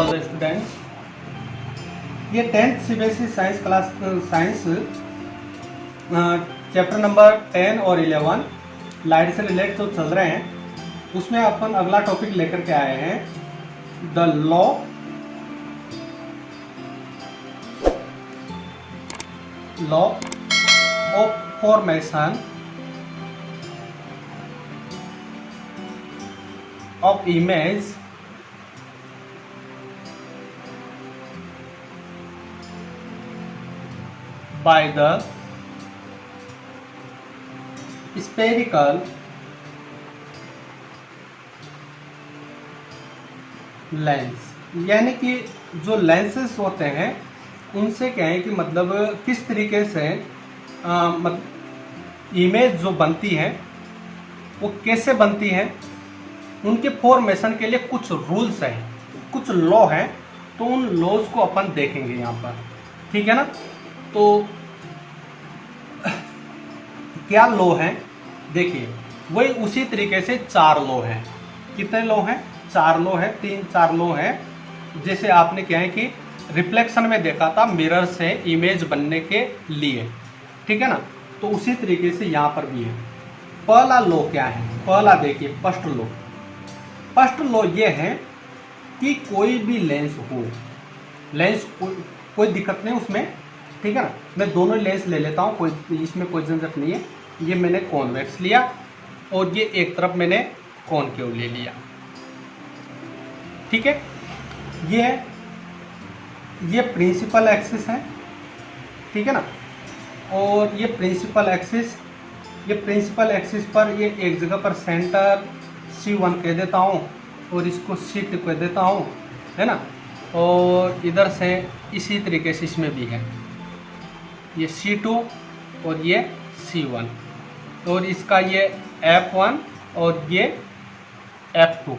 All the students. ये 10th CBSE science class science chapter number 10 और 11 light से relate जो चल रहे हैं उसमें अपन अगला टॉपिक लेकर के आए हैं the law of formation of image by the spherical lens. यानी कि जो लेंसेस होते हैं उनसे क्या है कि मतलब किस तरीके से इमेज जो बनती है वो कैसे बनती है, उनके फॉर्मेशन के लिए कुछ रूल्स हैं, कुछ लॉ हैं, तो उन लॉज को अपन देखेंगे यहाँ पर, ठीक है ना। तो क्या लॉ हैं, देखिए वही उसी तरीके से 4 लॉ हैं। कितने लॉ हैं? 4 लॉ हैं, 3-4 लॉ हैं। जैसे आपने क्या है कि रिफ्लेक्शन में देखा था मिरर से इमेज बनने के लिए, ठीक है ना। तो उसी तरीके से यहाँ पर भी है। पहला लॉ क्या है? पहला देखिए फर्स्ट लॉ। फर्स्ट लॉ ये है कि कोई भी लेंस हो, लेंस कोई दिक्कत नहीं उसमें, ठीक है ना। मैं दोनों लेंस ले लेता हूँ, कोई इसमें कोई झंझट नहीं है। ये मैंने कॉन्वेक्स लिया और ये एक तरफ मैंने कॉनकेव ले लिया, ठीक है। ये प्रिंसिपल एक्सिस है, ठीक है ना। और ये प्रिंसिपल एक्सिस पर ये एक जगह पर सेंटर C1 कह देता हूँ और इसको C2 कह देता हूँ, है ना। और इधर से इसी तरीके से इसमें भी है, ये C2 और ये C1 और इसका ये F1 और ये F2,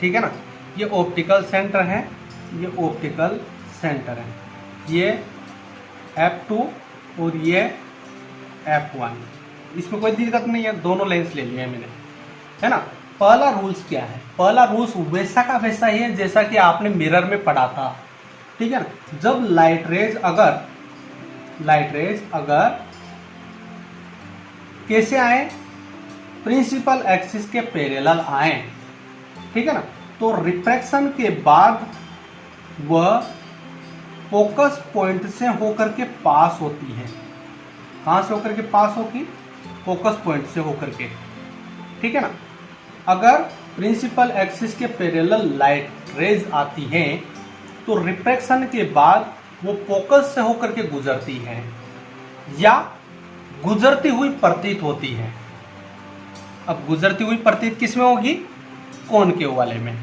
ठीक है ना। ये ऑप्टिकल सेंटर है, ये ऑप्टिकल सेंटर है, ये F2 और ये F1। इसमें कोई दिक्कत नहीं है, दोनों लेंस ले लिए मैंने, है ना। पहला रूल्स क्या है? पहला रूल्स वैसा का वैसा ही है जैसा कि आपने मिरर में पढ़ा था, ठीक है ना। जब लाइट रेज अगर कैसे आए? प्रिंसिपल एक्सिस के पैरेलल आए, ठीक है ना। तो रिफ्रैक्शन के बाद वह फोकस पॉइंट से होकर के पास होती है। कहां से होकर के पास होगी? फोकस पॉइंट से होकर के, ठीक है ना। अगर प्रिंसिपल एक्सिस के पैरेलल लाइट रेज आती हैं तो रिफ्रैक्शन के बाद वो फोकस से होकर के गुजरती है या गुजरती हुई प्रतीत होती है। अब गुजरती हुई प्रतीत किस में होगी? कॉनकेव वाले में,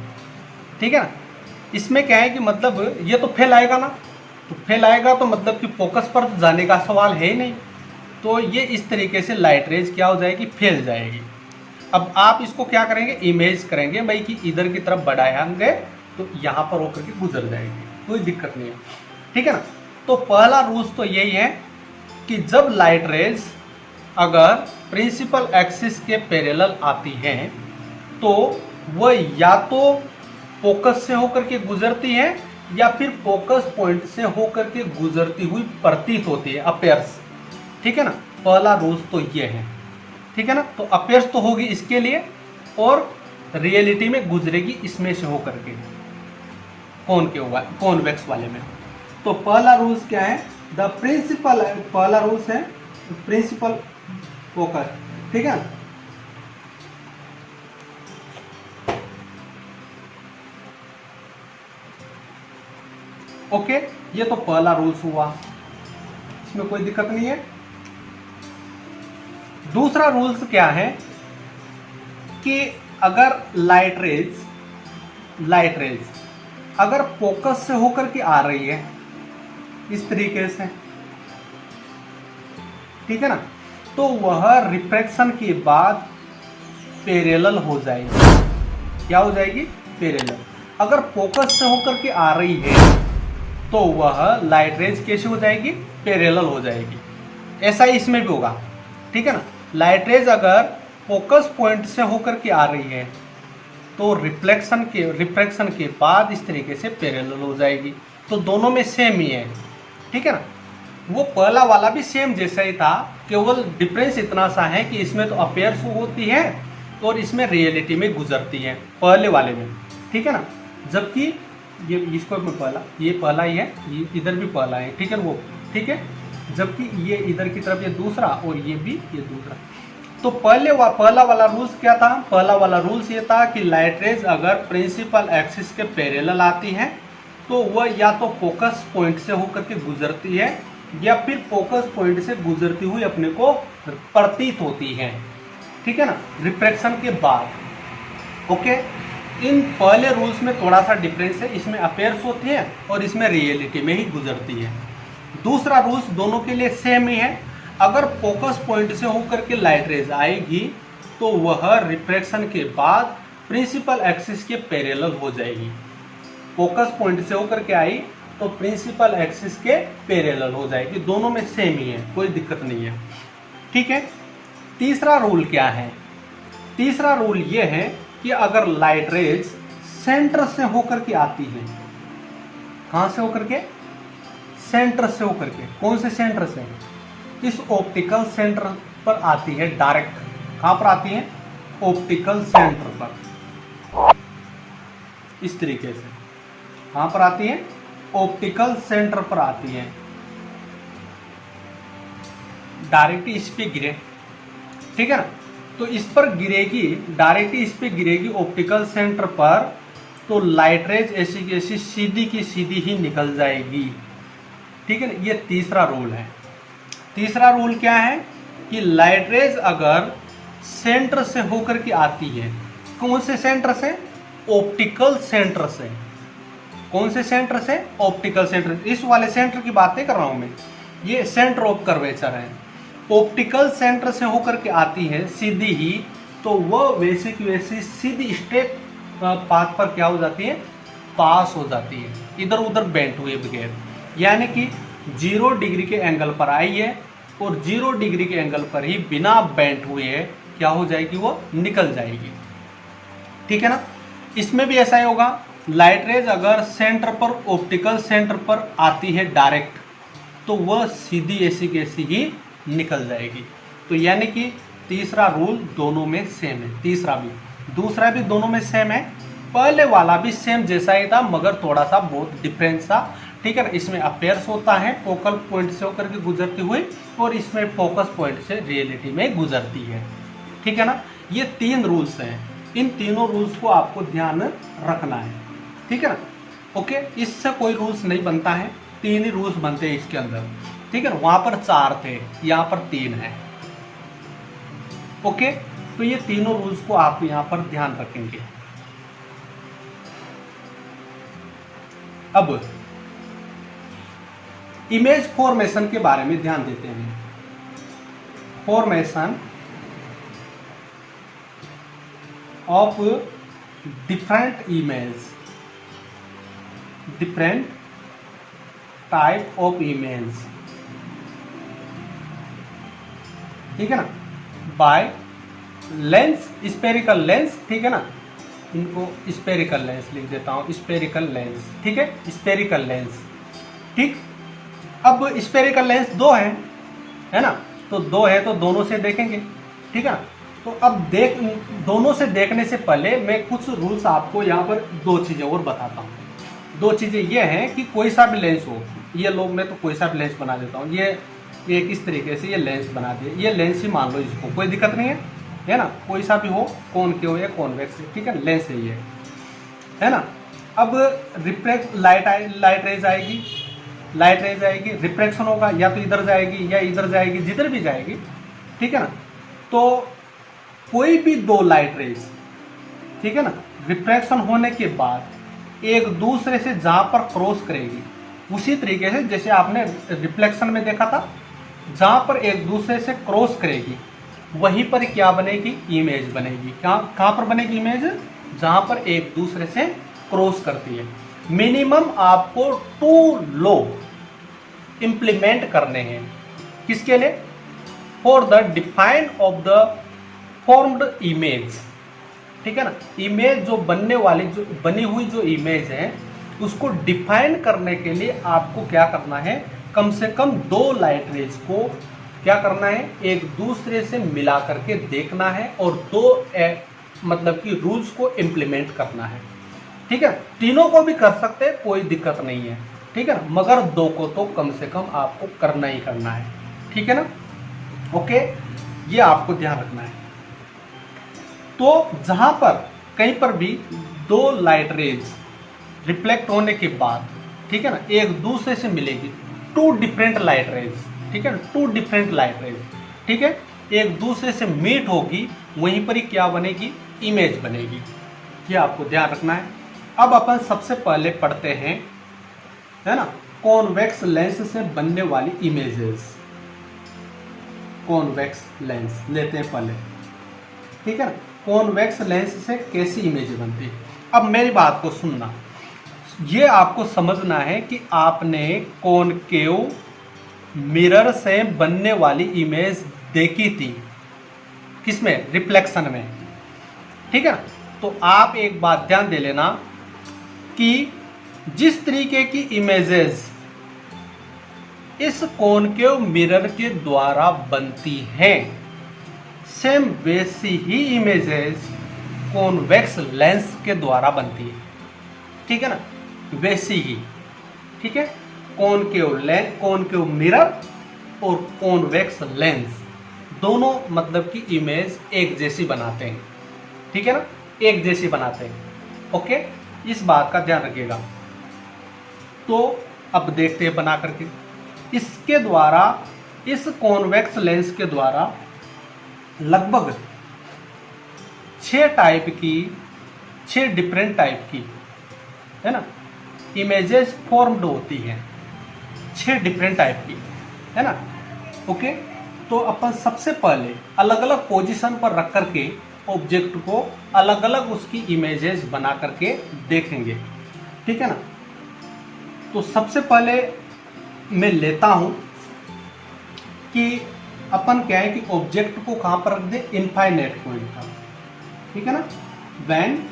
ठीक है ना। इसमें क्या है कि मतलब ये तो फेल आएगा ना, तो फेल आएगा तो मतलब कि फोकस पर जाने का सवाल है ही नहीं। तो ये इस तरीके से लाइट रेज क्या हो जाएगी? फैल जाएगी। अब आप इसको क्या करेंगे? इमेज करेंगे भाई कि इधर की तरफ बढ़ाएंगे तो यहाँ पर होकर के गुजर जाएगी, कोई दिक्कत नहीं है, ठीक है ना। तो पहला रूल्स तो यही है कि जब लाइट रेज अगर प्रिंसिपल एक्सिस के पैरेलल आती हैं तो वह या तो फोकस से होकर के गुजरती है या फिर फोकस पॉइंट से होकर के गुजरती हुई प्रतीत होती है, अपीयर्स, ठीक है ना। पहला रूल्स तो ये है, ठीक है ना। तो अपीयर्स तो होगी इसके लिए और रियलिटी में गुजरेगी इसमें से होकर के कॉन्वेक्स वाले में। तो पहला रूल्स क्या है? द प्रिंसिपल, पहला रूल्स है प्रिंसिपल फोकस, ठीक है। ओके, ये तो पहला रूल्स हुआ, इसमें कोई दिक्कत नहीं है। दूसरा रूल्स क्या है कि अगर लाइट रेज अगर फोकस से होकर के आ रही है इस तरीके से, ठीक है ना, तो वह रिफ्रैक्शन के बाद पैरेलल हो जाएगी। क्या हो जाएगी? पैरेलल। अगर फोकस से होकर के आ रही है तो वह लाइट रेज कैसे हो जाएगी? पैरेलल हो जाएगी। ऐसा ही इसमें भी होगा, ठीक है ना। लाइट रेज अगर फोकस पॉइंट से होकर के आ रही है तो रिफ्रैक्शन के बाद इस तरीके से पैरेलल हो जाएगी। तो दोनों में सेम ही है, ठीक है ना। वो पहला वाला भी सेम जैसा ही था, केवल डिफरेंस इतना सा है कि इसमें तो अपेयर शो होती है और इसमें रियलिटी में गुजरती है पहले वाले में, ठीक है ना। जबकि ये इसको मैं पहला, ये पहला ही है, ये इधर भी पहला है, ठीक है वो, ठीक है। जबकि ये इधर की तरफ ये दूसरा और ये भी ये दूसरा। तो पहला वाला रूल्स क्या था? पहला वाला रूल्स ये था कि लाइट रेज अगर प्रिंसिपल एक्सिस के पैरेलल आती है तो वह या तो फोकस पॉइंट से होकर के गुजरती है या फिर फोकस पॉइंट से गुजरती हुई अपने को प्रतीत होती है, ठीक है ना, रिफ्रैक्शन के बाद। ओके, इन पहले रूल्स में थोड़ा सा डिफरेंस है, इसमें अपेयर्स होती है और इसमें रियलिटी में ही गुजरती है। दूसरा रूल्स दोनों के लिए सेम ही है। अगर फोकस पॉइंट से होकर के लाइट रेज आएगी तो वह रिफ्रैक्शन के बाद प्रिंसिपल एक्सिस के पैरेलल हो जाएगी। फोकस पॉइंट से होकर के आई तो प्रिंसिपल एक्सिस के पैरेलल हो जाएगी। दोनों में सेम ही है, कोई दिक्कत नहीं है, ठीक है। तीसरा रूल क्या है? तीसरा रूल यह है कि अगर लाइट रेज सेंटर से होकर के आती है, कहां से होकर के? सेंटर से होकर के। कौन से सेंटर से? इस ऑप्टिकल सेंटर पर आती है डायरेक्ट। कहां पर आती है? ऑप्टिकल सेंटर पर, इस तरीके से। कहां पर आती है? ऑप्टिकल सेंटर पर आती है, डायरेक्ट इस पे गिरे, ठीक है ना। तो इस पर गिरेगी, डायरेक्ट इस पे गिरेगी ऑप्टिकल सेंटर पर, तो लाइट रेज ऐसी की ऐसी सीधी की सीधी ही निकल जाएगी, ठीक है ना। ये तीसरा रूल है। तीसरा रूल क्या है कि लाइट रेज अगर सेंटर से होकर के आती है, कौन से सेंटर से? ऑप्टिकल सेंटर से। कौन से सेंटर से? Optical centre. इस वाले सेंटर की बातें कर रहा हूं मैं, ये सेंटर ऑफ कर्वेचर है। ऑप्टिकल सेंटर से होकर के आती है सीधी ही, तो वह वैसे की वैसी सीधी स्ट्रेट पाथ पर क्या हो जाती है? पास हो जाती है, इधर उधर बेंट हुए बगैर। यानी कि 0 डिग्री के एंगल पर आई है और 0 डिग्री के एंगल पर ही बिना बेंट हुए है क्या हो जाएगी? वो निकल जाएगी, ठीक है ना। इसमें भी ऐसा ही होगा। लाइट रेज अगर सेंटर पर, ऑप्टिकल सेंटर पर आती है डायरेक्ट, तो वह सीधी ऐसी की ऐसी ही निकल जाएगी। तो यानी कि तीसरा रूल दोनों में सेम है। तीसरा भी, दूसरा भी दोनों में सेम है। पहले वाला भी सेम जैसा ही था, मगर थोड़ा सा बहुत डिफरेंस था, ठीक है ना। इसमें अपेयर्स होता है फोकल पॉइंट से होकर के गुजरती हुई, और इसमें फोकस पॉइंट से रियलिटी में गुजरती है, ठीक है ना। ये 3 रूल्स हैं। इन तीनों रूल्स को आपको ध्यान रखना है, ठीक है ना। ओके, इससे कोई रूल्स नहीं बनता है, 3 ही रूल्स बनते हैं इसके अंदर, ठीक है ना। वहां पर 4 थे, यहाँ पर 3 है। ओके, तो ये तीनों रूल्स को आप यहाँ पर ध्यान रखेंगे। अब इमेज फॉर्मेशन के बारे में ध्यान देते हैं। Formation of different image, different type of image, ठीक है ना, बाय लेंस, स्पेरिकल लेंस, ठीक है ना। इनको स्पेरिकल लेंस लिख देता हूं, स्पेरिकल लेंस, ठीक है, स्पेरिकल लेंस, ठीक। अब स्पेरिकल लेंस 2 है ना, तो 2 है तो दोनों से देखेंगे, ठीक है ना। तो अब दोनों से देखने से पहले मैं कुछ रूल्स आपको यहाँ पर 2 चीजें और बताता हूँ। 2 चीजें ये हैं कि कोई सा भी लेंस हो, ये लोग, मैं तो कोई सा भी लेंस बना देता हूँ। ये किस तरीके से ये लेंस बना दिए, ये लेंस ही मान लो इसको, कोई दिक्कत नहीं है ना। कोई सा भी हो, कौन के हो या कॉन्वेक्स, ठीक है, लेंस है ये, है ना। अब लाइट रेज आएगी, रिफ्रैक्शन होगा, या तो इधर जाएगी या इधर जाएगी, जिधर भी जाएगी, ठीक है ना। तो कोई भी 2 लाइट रेज, ठीक है ना, रिफ्रैक्शन होने के बाद एक दूसरे से जहां पर क्रॉस करेगी, उसी तरीके से जैसे आपने रिफ्लेक्शन में देखा था, जहां पर एक दूसरे से क्रॉस करेगी वहीं पर क्या बनेगी? इमेज बनेगी। कहां पर बनेगी इमेज? जहां पर एक दूसरे से क्रॉस करती है। मिनिमम आपको 2 लॉ इंप्लीमेंट करने हैं, किसके लिए? For the define of the formed image, ठीक है ना। इमेज जो बनने वाली, जो बनी हुई जो इमेज है, उसको डिफाइन करने के लिए आपको क्या करना है, कम से कम 2 लाइट रेज को क्या करना है, एक दूसरे से मिला करके देखना है और 2 मतलब कि रूल्स को इम्प्लीमेंट करना है। ठीक है, तीनों को भी कर सकते हैं, कोई दिक्कत नहीं है। ठीक है ना, मगर 2 को तो कम से कम आपको करना ही करना है। ठीक है ना, ओके, ये आपको ध्यान रखना है। तो जहां पर कहीं पर भी 2 लाइट रेज रिफ्लेक्ट होने के बाद, ठीक है ना, एक दूसरे से मिलेगी, 2 डिफरेंट लाइट रेज, ठीक है ना, 2 डिफरेंट लाइट रेज, ठीक है, एक दूसरे से मीट होगी, वहीं पर ही क्या बनेगी, इमेज बनेगी। ये आपको ध्यान रखना है। अब अपन सबसे पहले पढ़ते हैं, है ना, कॉन्वेक्स लेंस से बनने वाली इमेजेस। कॉन्वेक्स लेंस लेते हैं पहले, ठीक है ना, कॉन्वेक्स लेंस से कैसी इमेज बनती है। अब मेरी बात को सुनना, ये आपको समझना है कि आपने कॉनकेव मिरर से बनने वाली इमेज देखी थी, किसमें, रिफ्लेक्शन में। ठीक है ना, तो आप एक बात ध्यान दे लेना कि जिस तरीके की इमेजेस इस कॉनकेव मिरर के द्वारा बनती हैं, सेम वैसी ही इमेजेस कॉन्वेक्स लेंस के द्वारा बनती है। ठीक है ना, वैसी ही, ठीक है, कॉनकेव मिरर और कॉन्वेक्स लेंस दोनों मतलब कि इमेज एक जैसी बनाते हैं। ठीक है ना, एक जैसी बनाते हैं। ओके, इस बात का ध्यान रखिएगा। तो अब देखते हैं बना करके, इसके द्वारा, इस कॉन्वेक्स लेंस के द्वारा लगभग 6 डिफरेंट टाइप की, है ना, इमेजेस फॉर्म्ड होती हैं, 6 डिफरेंट टाइप की, है ना। ओके, तो अपन सबसे पहले अलग अलग पोजीशन पर रख करके ऑब्जेक्ट को अलग अलग उसकी इमेजेस बना करके देखेंगे। ठीक है ना, तो सबसे पहले मैं लेता हूं कि अपन क्या है कि ऑब्जेक्ट को कहां पर रख दे, इनफाइनाइट पॉइंट पर। ठीक है ना, when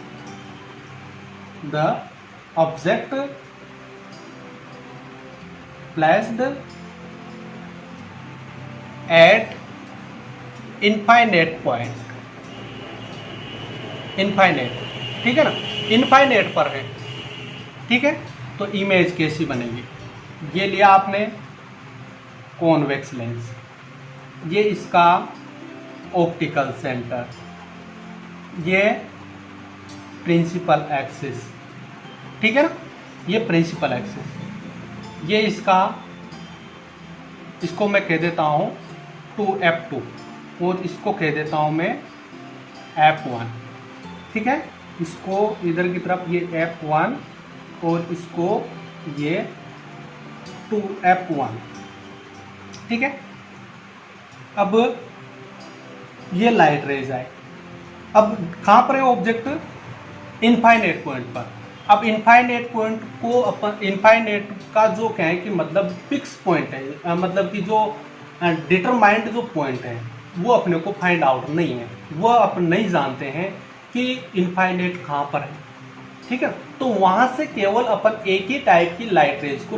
the object placed at infinite point, infinite, ठीक है ना, इनफाइनाइट पर है। ठीक है, तो इमेज कैसी बनेगी, ये लिया आपने कॉन्वेक्स लेंस, ये इसका ऑप्टिकल सेंटर, ये प्रिंसिपल एक्सिस, ठीक है ना, ये प्रिंसिपल एक्सिस, ये इसका, इसको मैं कह देता हूँ 2F2 और इसको कह देता हूँ मैं F1। ठीक है, इसको इधर की तरफ ये F1 और इसको ये 2F1। ठीक है, अब ये लाइट रेज आए, अब कहाँ पर है ऑब्जेक्ट, इनफाइनाइट पॉइंट पर। अब इनफाइनाइट पॉइंट को अपन, इनफाइनाइट का जो क्या है कि मतलब फिक्स पॉइंट है, मतलब कि जो डिटरमाइंड जो पॉइंट है वो अपने को फाइंड आउट नहीं है, वो अपन नहीं जानते हैं कि इनफाइनाइट कहाँ पर है। ठीक है, तो वहां से केवल अपन एक ही टाइप की लाइट रेज को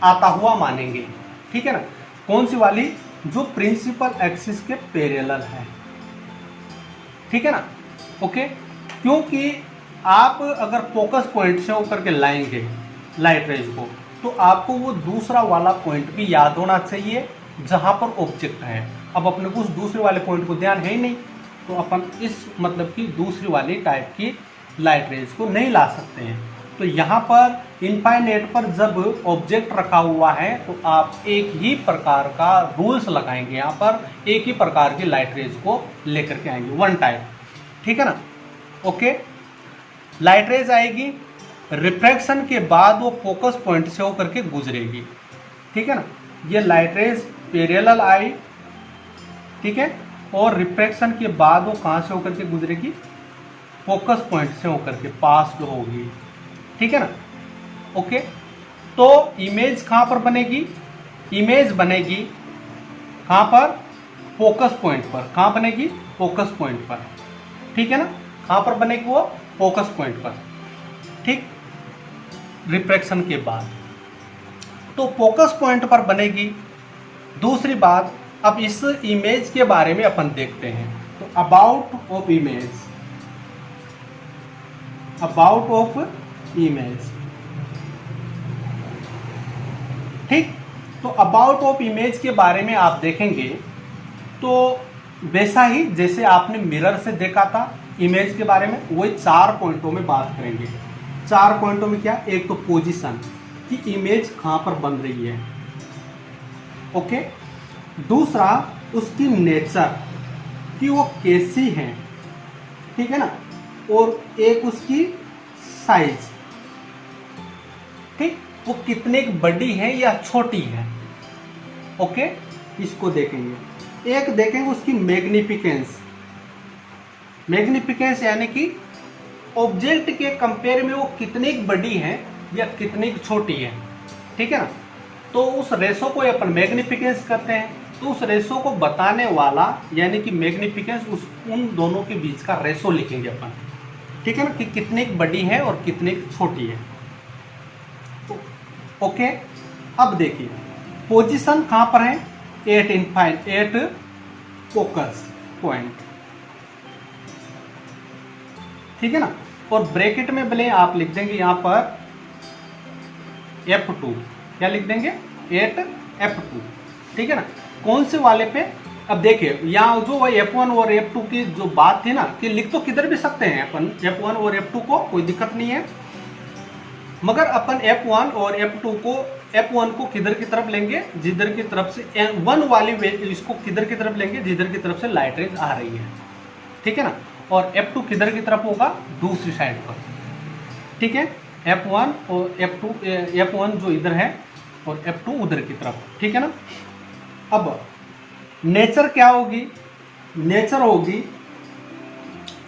आता हुआ मानेंगे। ठीक है ना, कौन सी वाली, जो प्रिंसिपल एक्सिस के पैरेलल है। ठीक है ना, ओके, क्योंकि आप अगर फोकस पॉइंट से होकर के लाएंगे लाइट रेज को, तो आपको वो दूसरा वाला पॉइंट भी याद होना चाहिए जहां पर ऑब्जेक्ट है। अब अपने को उस दूसरे वाले पॉइंट को ध्यान है ही नहीं, तो अपन इस मतलब की दूसरी वाली टाइप की लाइट रेज को नहीं ला सकते हैं। तो यहाँ पर इनफाइनाइट पर जब ऑब्जेक्ट रखा हुआ है तो आप एक ही प्रकार का रूल्स लगाएंगे, यहाँ पर एक ही प्रकार की लाइट रेज को लेकर के आएंगे, वन टाइप। ठीक है ना, ओके, लाइट रेज आएगी, रिफ्रैक्शन के बाद वो फोकस पॉइंट से होकर के गुजरेगी। ठीक है ना, ये लाइट रेज पैरेलल आई, ठीक है, और रिफ्रैक्शन के बाद वो कहाँ से होकर के गुजरेगी, फोकस पॉइंट से होकर के पास होगी। ठीक है ना, ओके, तो इमेज कहाँ पर बनेगी, इमेज बनेगी कहाँ पर, फोकस पॉइंट पर। कहाँ बनेगी, फोकस पॉइंट पर। ठीक है ना। कहाँ पर बनेगी वो, फोकस पॉइंट पर, ठीक, रिफ्रैक्शन के बाद। तो फोकस पॉइंट पर बनेगी। दूसरी बात, अब इस इमेज के बारे में अपन देखते हैं। तो about of image, about of image, ठीक। तो अबाउट ऑफ इमेज के बारे में आप देखेंगे तो वैसा ही जैसे आपने मिरर से देखा था इमेज के बारे में, वही 4 पॉइंटों में बात करेंगे। 4 पॉइंटों में क्या, एक तो पोजीशन कि इमेज कहाँ पर बन रही है, ओके। दूसरा उसकी नेचर कि वो कैसी है, ठीक है ना। और एक उसकी साइज, ठीक, वो कितने बड़ी है या छोटी है, ओके, इसको देखेंगे। एक देखेंगे उसकी मैग्निफिकेंस, मैग्निफिकेंस यानी कि ऑब्जेक्ट के कंपेयर में वो कितनी बड़ी है या कितनी छोटी है, ठीक है ना। तो उस रेशो को अपन मैग्निफिकेंस करते हैं। तो उस रेशो को बताने वाला यानी कि मैग्निफिकेंस, उस उन दोनों के बीच का रेशो लिखेंगे अपन, ठीक है ना, कि कितनी बड़ी है और कितनी छोटी है। तो ओके, अब देखिए पोजीशन कहाँ पर है, 8 फोकस पॉइंट, ठीक है ना। और ब्रैकेट में भले आप लिख देंगे यहाँ पर F2, क्या लिख देंगे, 8F2, ठीक है ना। कौन से वाले पे, अब देखिए यहाँ जो F1 और F2 की जो बात थी ना, कि लिख तो किधर भी सकते हैं अपन F1 और F2 को, कोई दिक्कत नहीं है, मगर अपन F1 और F1 को किधर की तरफ लेंगे, जिधर की तरफ से 1 वाली इसको किधर की तरफ लेंगे, जिधर की तरफ से लाइट रेज आ रही है, ठीक है ना। और F2 किधर की तरफ होगा, दूसरी साइड पर, ठीक है। F1 और F1 जो इधर है और F2 उधर की तरफ, ठीक है ना। अब नेचर क्या होगी, नेचर होगी,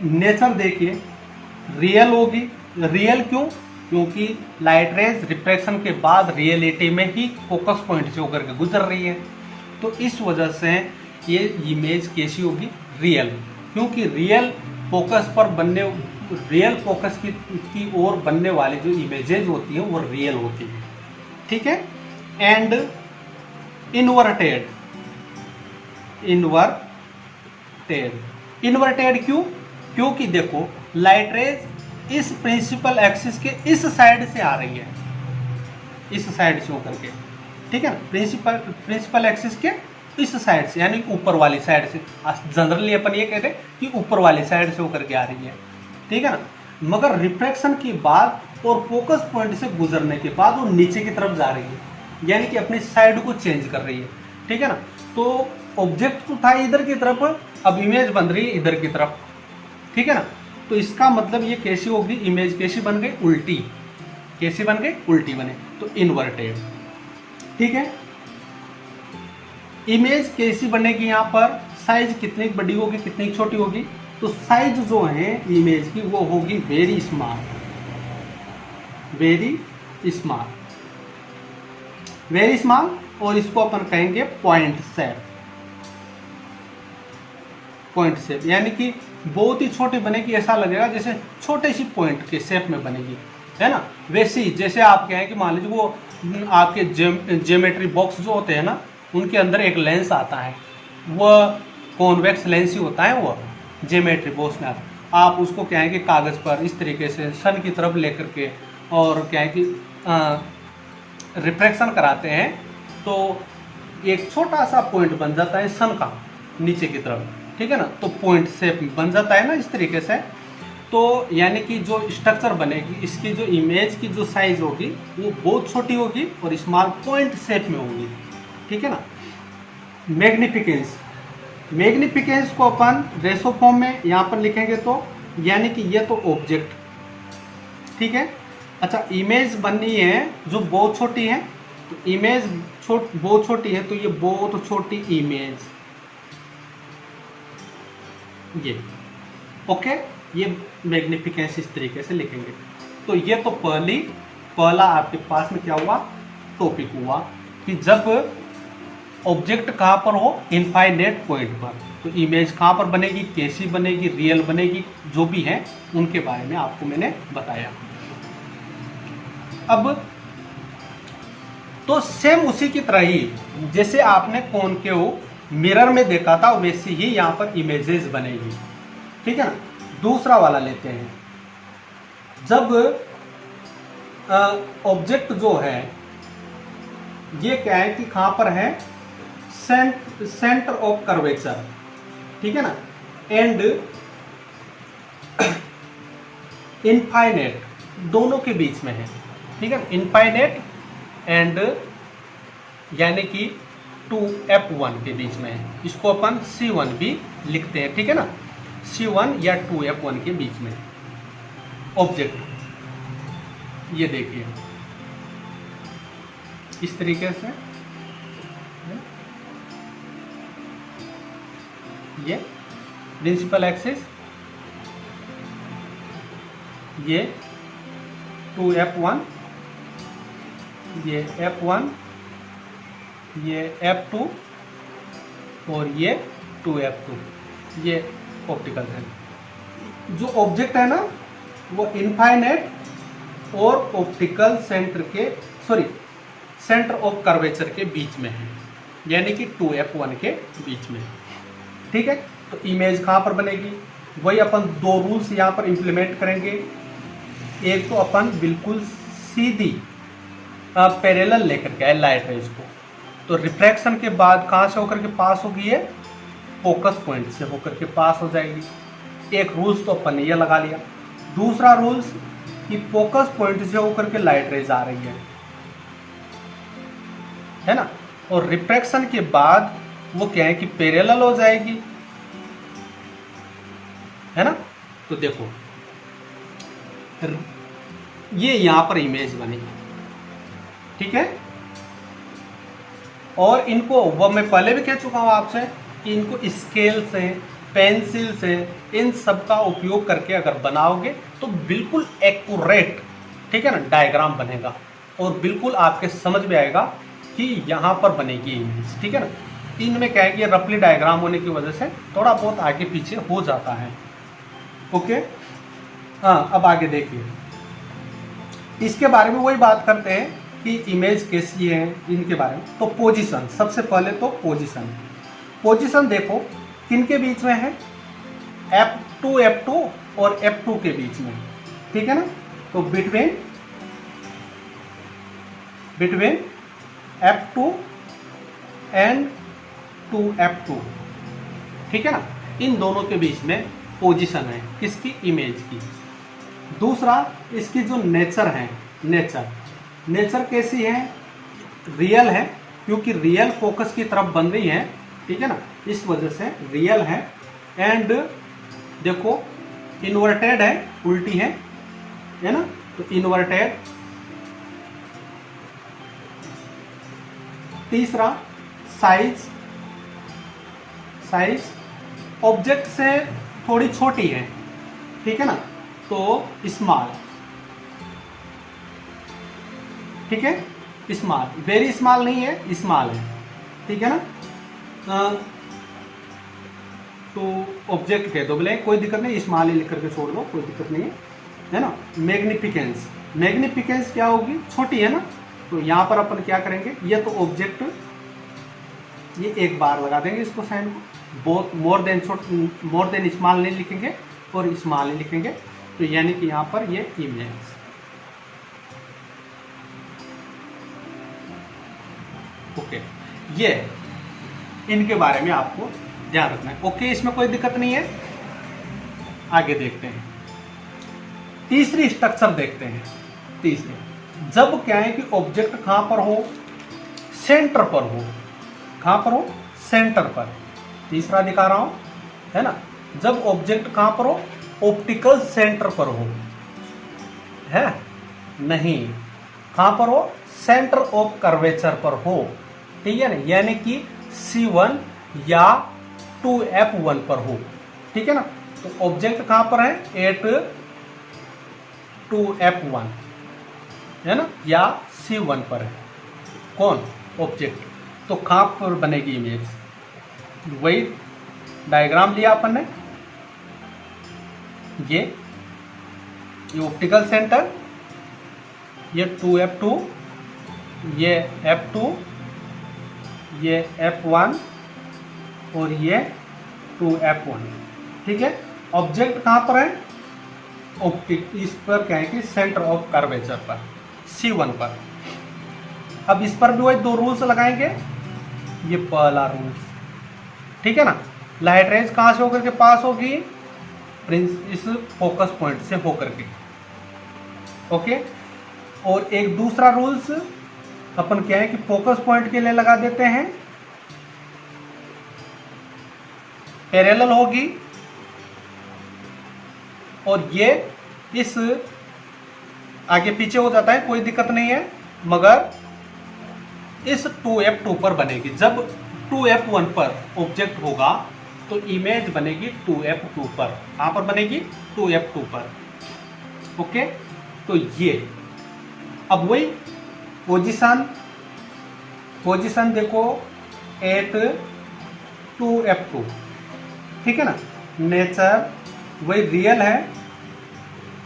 नेचर देखिए रियल होगी। रियल क्यों, क्योंकि लाइट रेज रिफ्रैक्शन के बाद रियलिटी में ही फोकस पॉइंट से होकर के गुजर रही है। तो इस वजह से ये इमेज कैसी होगी, रियल, क्योंकि रियल फोकस पर बनने, रियल फोकस की ओर बनने वाली जो इमेजेज होती हैं वो रियल होती है, ठीक है। एंड इन्वर्टेड, इन्वर्टेड क्यों, क्योंकि देखो लाइट रेज इस प्रिंसिपल एक्सिस के इस साइड से आ रही है, इस साइड से होकर के, ठीक है ना। प्रिंसिपल एक्सिस के इस साइड से यानी ऊपर वाली साइड से, जनरली अपन ये कहते हैं कि ऊपर वाली साइड से होकर के आ रही है, ठीक है ना। मगर रिफ्रैक्शन के बाद और फोकस पॉइंट से गुजरने के बाद वो नीचे की तरफ जा रही है, यानी कि अपनी साइड को चेंज कर रही है, ठीक है ना। तो ऑब्जेक्ट तो था इधर की तरफ, अब इमेज बन रही है इधर की तरफ, ठीक है ना। तो इसका मतलब ये कैसी होगी, इमेज कैसी बन गई, उल्टी, कैसी बन गई, उल्टी बने, तो इन्वर्टेड, ठीक है। इमेज कैसी बनेगी, यहाँ पर साइज कितनी बड़ी होगी कितनी छोटी होगी, तो साइज जो है इमेज की वो होगी very small, very small, very small. और इसको अपन कहेंगे पॉइंट शेप, पॉइंट शेप यानी कि बहुत ही छोटी बनेगी, ऐसा लगेगा जैसे छोटे सी पॉइंट के शेप में बनेगी, है ना। वैसे ही जैसे आप कहें कि मान लीजिए वो आपके ज्योमेट्री बॉक्स जो होते हैं ना, उनके अंदर एक लेंस आता है, वह कॉन्वेक्स लेंस ही होता है, वो ज्योमेट्री बॉक्स में आता है। आप उसको क्या है कि कागज़ पर इस तरीके से सन की तरफ लेकर के और क्या है कि रिफ्रैक्शन कराते हैं, तो एक छोटा सा पॉइंट बन जाता है सन का नीचे की तरफ, ठीक है ना। तो पॉइंट शेप बन जाता है ना इस तरीके से। तो यानी कि जो स्ट्रक्चर बनेगी, इसकी जो इमेज की जो साइज होगी वो बहुत छोटी होगी और स्मॉल पॉइंट शेप में होगी, ठीक है ना। मैग्निफिकेंस, मैग्निफिकेंस को अपन रेशो फॉर्म में यहाँ पर लिखेंगे, तो यानी कि ये तो ऑब्जेक्ट, ठीक है। अच्छा, इमेज बननी है जो बहुत छोटी है, तो इमेज बहुत छोटी है, तो ये बहुत छोटी इमेज, ये ओके, ये मैग्निफिकेंस इस तरीके से लिखेंगे। तो ये तो पहला आपके पास में क्या हुआ, टॉपिक हुआ कि जब ऑब्जेक्ट कहाँ पर हो, इनफाइनाइट पॉइंट पर, तो इमेज कहाँ पर बनेगी, कैसी बनेगी, रियल बनेगी, जो भी है उनके बारे में आपको मैंने बताया। अब तो सेम उसी की तरह ही जैसे आपने कॉनकेव मिरर में देखा था वैसे ही यहाँ पर इमेजेस बनेगी, ठीक है ना। दूसरा वाला लेते हैं। जब ऑब्जेक्ट जो है ये क्या है कि कहाँ पर है, सेंटर ऑफ कर्वेचर, ठीक है ना, एंड इनफाइनाइट दोनों के बीच में है, ठीक है ना। इनफाइनाइट एंड यानी कि 2f1 के बीच में है, इसको अपन c1 भी लिखते हैं, ठीक है ना, c1 या 2f1 के बीच में ऑब्जेक्ट। ये देखिए इस तरीके से ये प्रिंसिपल एक्सिस, ये 2f1, ये f1, ये f2 और ये 2f2, ये ऑप्टिकल है। जो ऑब्जेक्ट है ना वो इनफाइनाइट और ऑप्टिकल सेंटर ऑफ कर्वेचर के बीच में है, यानी कि 2f1 के बीच में, ठीक है। तो इमेज कहाँ पर बनेगी, वही अपन दो रूल्स यहाँ पर इंप्लीमेंट करेंगे। एक तो अपन बिल्कुल सीधी पैरेलल लेकर के आए लाइट रेज को, तो रिफ्रैक्शन के बाद कहाँ से होकर के पास होगी, है फोकस पॉइंट से होकर के पास हो जाएगी। एक रूल्स तो अपन ने यह लगा लिया। दूसरा रूल्स कि फोकस पॉइंट से होकर के लाइट रेज आ रही है ना, और रिफ्रैक्शन के बाद वो क्या है कि पैरेलल हो जाएगी, है ना। तो देखो ये यहां पर इमेज बनी, ठीक है। और इनको वो मैं पहले भी कह चुका हूं आपसे कि इनको स्केल से, पेंसिल से, इन सब का उपयोग करके अगर बनाओगे तो बिल्कुल एक्यूरेट, ठीक है ना, डायग्राम बनेगा और बिल्कुल आपके समझ में आएगा कि यहाँ पर बनेगी इमेज, ठीक है ना। इनमें क्या है कि रफली डायग्राम होने की वजह से थोड़ा बहुत आगे पीछे हो जाता है, ओके। हाँ, अब आगे देखिए, इसके बारे में वही बात करते हैं कि इमेज कैसी है इनके बारे में। तो पोजीशन, सबसे पहले तो पोजीशन देखो किनके बीच में है, f2 और f2 के बीच में, ठीक है ना। तो बिटवीन f2 एंड 2f2, ठीक है ना, इन दोनों के बीच में पोजीशन है किसकी, इमेज की। दूसरा इसकी जो नेचर है, नेचर कैसी है, रियल है, क्योंकि रियल फोकस की तरफ बन रही है, ठीक है ना, इस वजह से रियल है। एंड देखो इन्वर्टेड है, उल्टी है ना, तो इन्वर्टेड। तीसरा साइज ऑब्जेक्ट से थोड़ी छोटी है, ठीक है ना, तो स्मॉल, ठीक है, स्मॉल, वेरी स्मॉल नहीं है, स्मॉल है, ठीक है ना। तो ऑब्जेक्ट कह दो, बोले कोई दिक्कत नहीं, स्मॉल ही लिख करके छोड़ दो, कोई दिक्कत नहीं है ना। मैग्निफिकेंस क्या होगी, छोटी है ना, तो यहाँ पर अपन क्या करेंगे, ये तो ऑब्जेक्ट, ये एक बार लगा देंगे इसको साइन को, बहुत मोर देन स्मॉल नहीं लिखेंगे और स्मॉल नहीं लिखेंगे, तो यानी कि यहाँ पर ये इमेज, ओके। ये इनके बारे में आपको ध्यान रखना है, ओके, इसमें कोई दिक्कत नहीं है। आगे देखते हैं, तीसरी स्ट्रक्चर देखते हैं। तीसरी, जब क्या है कि ऑब्जेक्ट कहां पर हो, सेंटर पर हो, कहां पर हो, सेंटर पर, तीसरा दिखा रहा हूं, है ना। जब ऑब्जेक्ट कहां पर हो, ऑप्टिकल सेंटर पर हो, है नहीं, कहां पर हो, सेंटर ऑफ कर्वेचर पर हो, ठीक है ना, यानी कि C1 या 2f1 पर हो, ठीक है ना। तो ऑब्जेक्ट कहां पर है, एट 2f1, है ना, या C1 पर है, कौन, ऑब्जेक्ट, तो कहाँ पर बनेगी इमेज? वही डायग्राम लिया अपन ने, ये ऑप्टिकल सेंटर, ये 2f2, ये f2, ये f1 और ये 2f1। ठीक है, ऑब्जेक्ट कहाँ पर है? ऑप्टिक, इस पर क्या है कि सेंटर ऑफ कर्वेचर पर, C1 पर। अब इस पर भी वही दो रूल्स लगाएंगे, ये पहला रूल्स, ठीक है ना, लाइट रेंज कहाँ से होकर के पास होगी? इस फोकस पॉइंट से होकर के, ओके। और एक दूसरा रूल्स अपन क्या है कि फोकस पॉइंट के लिए लगा देते हैं, पैरेलल होगी, और ये इस आगे पीछे हो जाता है, कोई दिक्कत नहीं है, मगर इस 2f2 पर बनेगी। जब 2f1 पर ऑब्जेक्ट होगा तो इमेज बनेगी 2f2 पर। कहाँ पर बनेगी? 2f2 पर, ओके। तो ये अब वही पोजीशन देखो एट 2f2, ठीक है ना। नेचर वही रियल है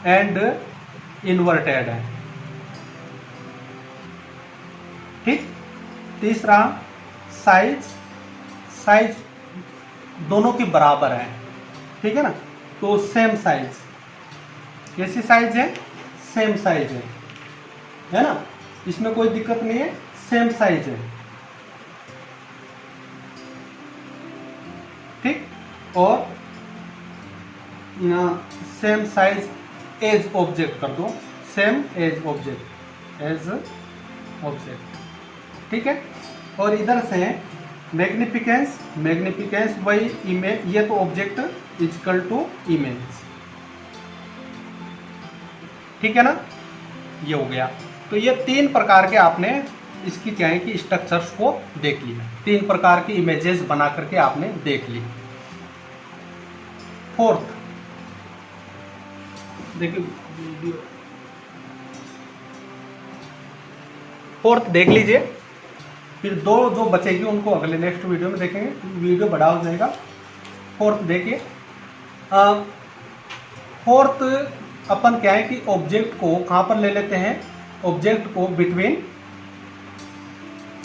एंड इन्वर्टेड है, ठीक। तीसरा साइज दोनों की बराबर है, ठीक है ना। तो सेम साइज, कैसी साइज है? सेम साइज है ना, इसमें कोई दिक्कत नहीं है, सेम साइज है, ठीक। और यहाँ सेम साइज एज ऑब्जेक्ट कर दो, सेम एज ऑब्जेक्ट, ठीक है। और इधर से मैग्निफिकेंस वही इमेज, ये तो ऑब्जेक्ट इक्वल टू इमेज, ठीक है ना, ये हो गया। तो ये तीन प्रकार के आपने इसकी क्या है कि स्ट्रक्चर्स को देख लिया, तीन प्रकार की इमेजेस बना करके आपने देख ली। फोर्थ देखिए, फोर्थ देख लीजिए, फिर दो जो बचेगी उनको अगले नेक्स्ट वीडियो में देखेंगे, वीडियो बड़ा हो जाएगा। फोर्थ देखिए, फोर्थ अपन क्या है कि ऑब्जेक्ट को कहाँ पर ले लेते हैं? ऑब्जेक्ट को बिटवीन,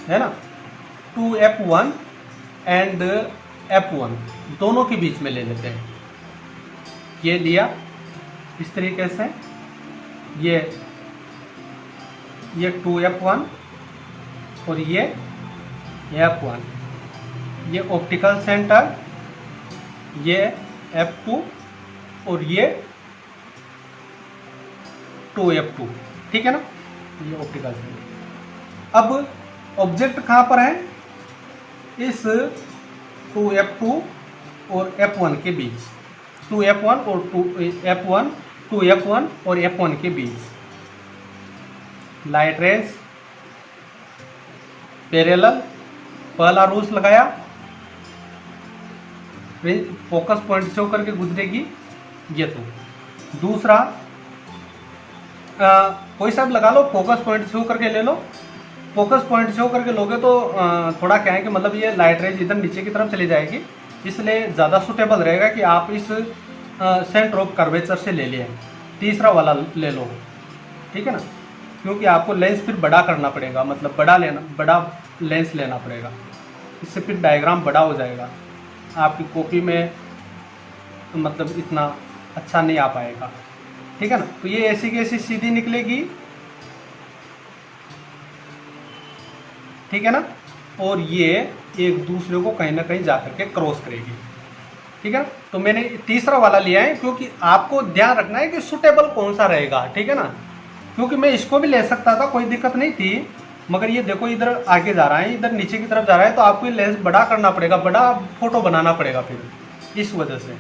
है ना, 2f1 एंड f1 दोनों के बीच में ले लेते हैं। ये लिया इस तरीके से, ये 2f1 और ये f1, ये ऑप्टिकल सेंटर, ये f2 और ये 2f2, ठीक है ना, ये ऑप्टिकल सेंटर। अब ऑब्जेक्ट कहाँ पर है? इस 2f2 और f1 के बीच, 2f1 और 2f1 और f1 के बीच। लाइट रेंज पैरेलल, पहला रूल्स लगाया, फोकस पॉइंट से होकर के गुजरेगी, ये तो। दूसरा कोई सा भी लगा लो, फोकस पॉइंट से होकर के ले लो। फोकस पॉइंट से होकर के लोगे तो थोड़ा क्या है कि मतलब ये लाइट रेंज इधर नीचे की तरफ चली जाएगी, इसलिए ज़्यादा सूटेबल रहेगा कि आप इस सेंटर ऑफ कर्वेचर से ले लिए, तीसरा वाला ले लो, ठीक है ना, क्योंकि आपको लेंस फिर बड़ा करना पड़ेगा, मतलब बड़ा लेंस लेना पड़ेगा, इससे फिर डायग्राम बड़ा हो जाएगा, आपकी कॉपी में मतलब इतना अच्छा नहीं आ पाएगा, ठीक है ना। तो ये ऐसी की ऐसी सीधी निकलेगी, ठीक है ना, और ये एक दूसरे को कहीं ना कहीं जाकर के क्रॉस करेगी, ठीक है ना। तो मैंने तीसरा वाला लिया है क्योंकि आपको ध्यान रखना है कि सूटेबल कौन सा रहेगा, ठीक है ना, क्योंकि मैं इसको भी ले सकता था, कोई दिक्कत नहीं थी, मगर ये देखो इधर आगे जा रहा है, इधर नीचे की तरफ जा रहा है, तो आपको ये लेंस बड़ा करना पड़ेगा, बड़ा फोटो बनाना पड़ेगा फिर, इस वजह से,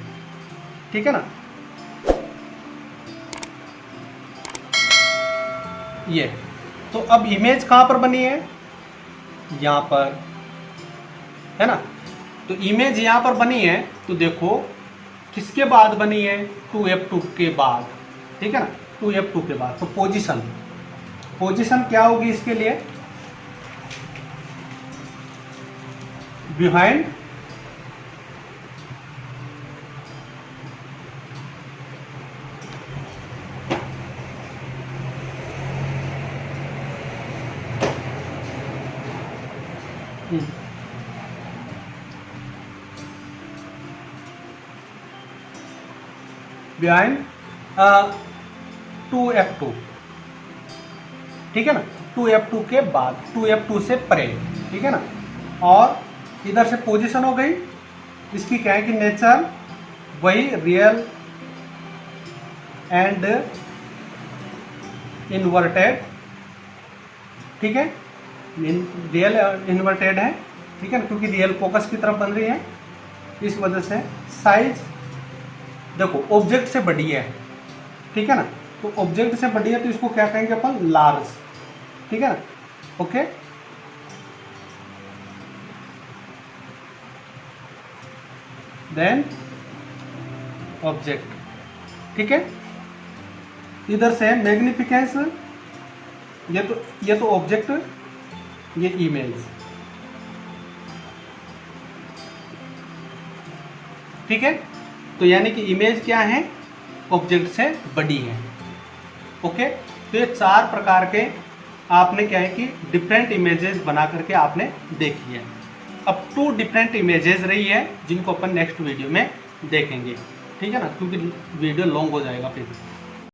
ठीक है ना। ये तो अब इमेज कहाँ पर बनी है? यहाँ पर, है ना। तो इमेज यहाँ पर बनी है, तो देखो किसके बाद बनी है? 2f2 के बाद, ठीक है ना, 2f2 के बाद। तो पोजीशन क्या होगी इसके लिए? बिहाइंड बिहाइंड 2F2, ठीक है ना, 2F2 के बाद, 2F2 से परे, ठीक है ना। और इधर से पोजीशन हो गई इसकी, क्या है कि नेचर वही रियल एंड इन्वर्टेड, ठीक है, रियल इन्वर्टेड है, ठीक है ना, क्योंकि रियल फोकस की तरफ बन रही है, इस वजह से साइज देखो ऑब्जेक्ट से बड़ी है, ठीक है ना, तो ऑब्जेक्ट से बड़ी है तो इसको क्या कहेंगे अपन, लार्ज, ठीक है ना, ओके। देन ऑब्जेक्ट, ठीक है, इधर से मैग्निफिकेंस, ये तो ऑब्जेक्ट, ये इमेज, ठीक है, तो यानी कि इमेज क्या है, ऑब्जेक्ट से बड़ी है, ओके। तो ये 4 प्रकार के आपने क्या है कि डिफरेंट इमेजेस बना करके आपने देखी है। अब 2 डिफरेंट इमेजेस रही है जिनको अपन नेक्स्ट वीडियो में देखेंगे, ठीक है ना, क्योंकि वीडियो लॉन्ग हो जाएगा फिर।